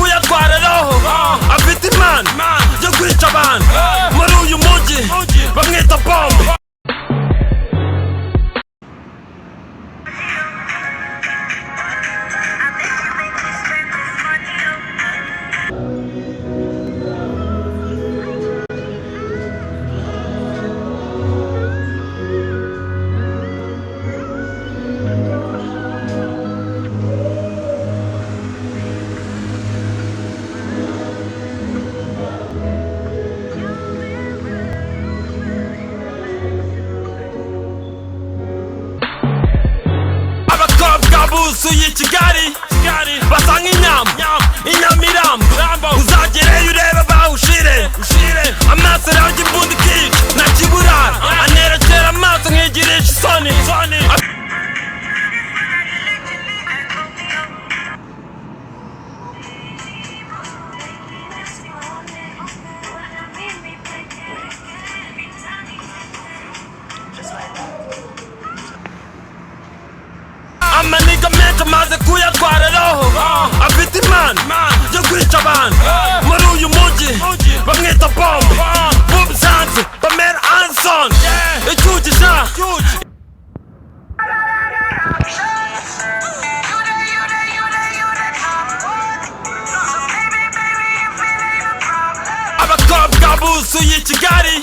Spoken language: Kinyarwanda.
kuyatwara roho afite impano yo kwica abantu muri uyu mujyi bamwita bombe. Buzuye Kigali basanga inyamirambo uzagereyo urebe bawushire amaso yanjye imbundi kica nta kiburara anerekera amaso nkigirisha isoni. Amaniga menshi amaze kuyatwara roho afite impano yo kwica abantu muri uyu mujyi bamwita bombe. Bubsanze bamera isoni icyugisha abakobwa buzuye Kigali